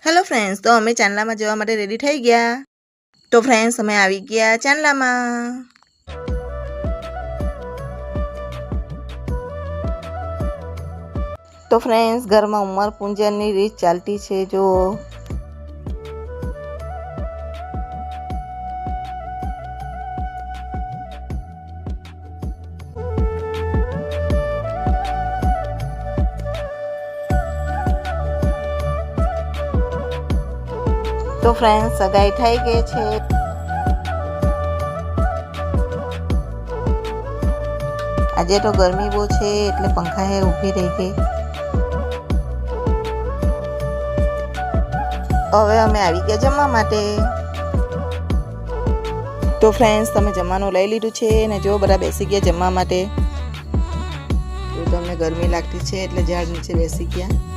Hello friends, તો અમે ચાંદલામાં જવા માટે રેડી થઈ ગયા. તો ફ્રેન્ડ્સ, અમે આવી ગયા ચાંદલામાં. તો ફ્રેન્ડ્સ, ઘરમાં ઉંમર પૂંજનની રીત ચાલતી છે જો. તો ફ્રેન્ડ્સ, સગાઈ થઈ ગઈ છે. આજે તો ગરમી બહુ છે એટલે પંખાએ ઊભી રહી ગઈ. હવે અમે આવી ગયા જમવા માટે. તો ફ્રેન્ડ્સ, તમે જમવાનું લઈ લીધું છે અને જો બધા બેસી ગયા જમવા માટે. તો તમને ગરમી લાગતી છે એટલે ઝાડ નીચે બેસી ગયા.